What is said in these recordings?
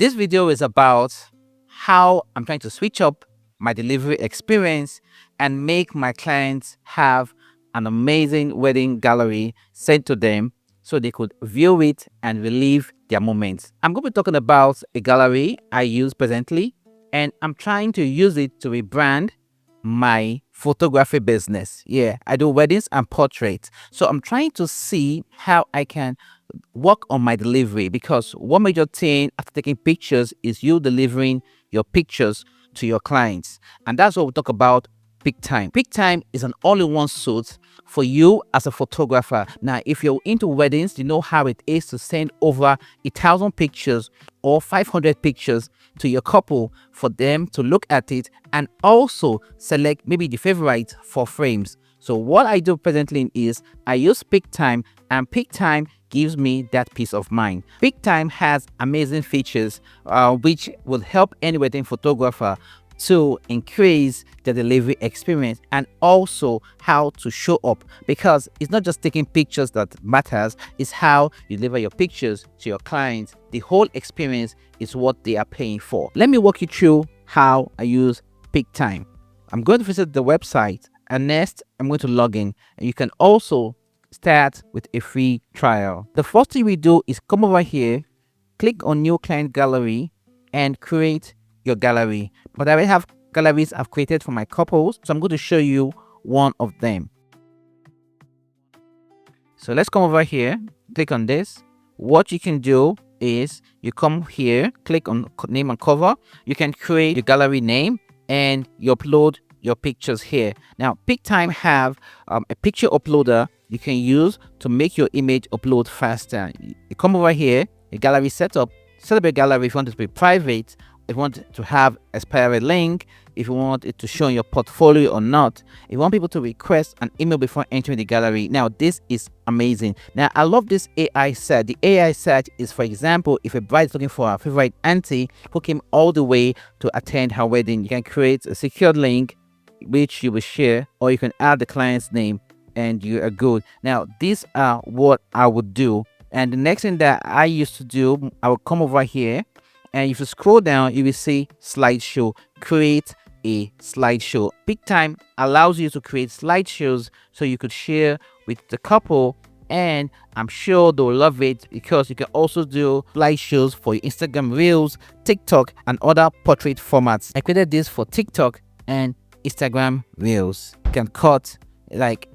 This video is about how I'm trying to switch up my delivery experience and make my clients have an amazing wedding gallery sent to them so they could view it and relive their moments. I'm going to be talking about a gallery I use presently, and I'm trying to use it to rebrand my photography business. Yeah, I do weddings and portraits. So I'm trying to see how I can work on my delivery, because one major thing after taking pictures is you delivering your pictures to your clients. And that's what we talk about Pic-Time. Pic-Time is an all-in-one suite for you as a photographer. Now, if you're into weddings, you know how it is to send over 1,000 pictures or 500 pictures to your couple for them to look at it and also select maybe the favorite for frames. So what I do presently is I use Pic-Time, and Pic-Time gives me that peace of mind. Pic-Time has amazing features which will help any wedding photographer to increase the delivery experience, and also how to show up, because it's not just taking pictures that matters, it's how you deliver your pictures to your clients. The whole experience is what they are paying for. Let me walk you through how I use Pic-Time. I'm going to visit the website, and next I'm going to log in, and you can also start with a free trial. The first thing we do is come over here, click on new client gallery, and create your gallery. But I already have galleries I've created for my couples, so I'm going to show you one of them. So let's come over here, click on this. What you can do is you come here, click on name and cover. You can create your gallery name and you upload your pictures here. Now, Pic-Time have a picture uploader you can use to make your image upload faster. You come over here, a gallery setup, set up a gallery if you want it to be private, if you want it to have expired link, if you want it to show in your portfolio or not, if you want people to request an email before entering the gallery. Now, this is amazing. Now, I love this AI search. The AI search is, for example, if a bride is looking for her favorite auntie who came all the way to attend her wedding, you can create a secured link which you will share, or you can add the client's name and you are good. Now, these are what I would do. And the next thing that I used to do, I will come over here, and if you scroll down, you will see slideshow. Create a slideshow. Pic-Time allows you to create slideshows so you could share with the couple, and I'm sure they'll love it, because you can also do slideshows for your Instagram Reels, TikTok, and other portrait formats. I created this for TikTok and Instagram Reels. You can cut, like,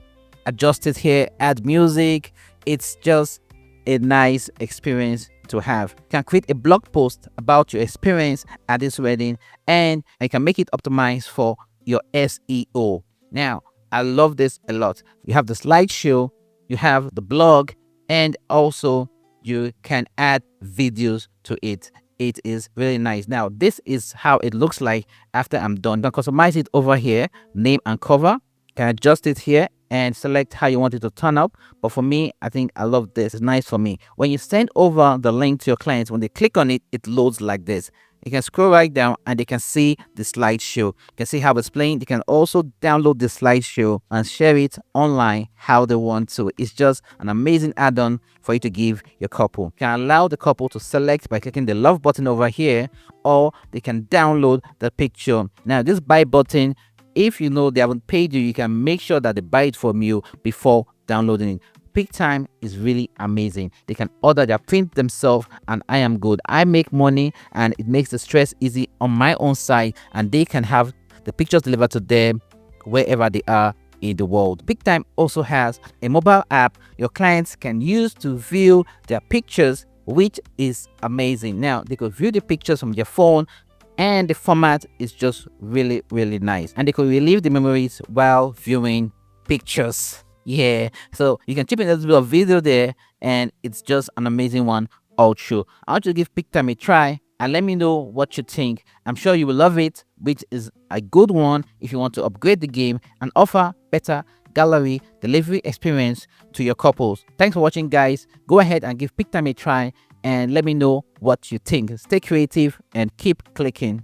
adjust it here, add music. It's just a nice experience to have. You can create a blog post about your experience at this wedding, and you can make it optimized for your SEO. Now, I love this a lot. You have the slideshow, you have the blog, and also you can add videos to it. It is really nice. Now, this is how it looks like after I'm done. You can customize it over here, name and cover. You can adjust it here and select how you want it to turn up. But for me, I think I love this. It's nice for me. When you send over the link to your clients, when they click on it, it loads like this. You can scroll right down and they can see the slideshow. You can see how it's playing. They can also download the slideshow and share it online how they want to. It's just an amazing add-on for you to give your couple. You can allow the couple to select by clicking the love button over here, or they can download the picture. Now, this buy button, if you know they haven't paid you, you can make sure that they buy it from you before downloading it. Pic-Time is really amazing. They can order their print themselves, and I am good. I make money, and it makes the stress easy on my own side, and they can have the pictures delivered to them wherever they are in the world. Pic-Time also has a mobile app your clients can use to view their pictures, which is amazing. Now, they could view the pictures from their phone, and the format is just really, really nice. And they could relive the memories while viewing pictures. Yeah, so you can chip in a little bit of video there, and it's just an amazing one all through. I want you to give Pic-Time a try and let me know what you think. I'm sure you will love it, which is a good one if you want to upgrade the game and offer better gallery delivery experience to your couples. Thanks for watching, guys. Go ahead and give Pic-Time a try and let me know what you think. Stay creative and keep clicking.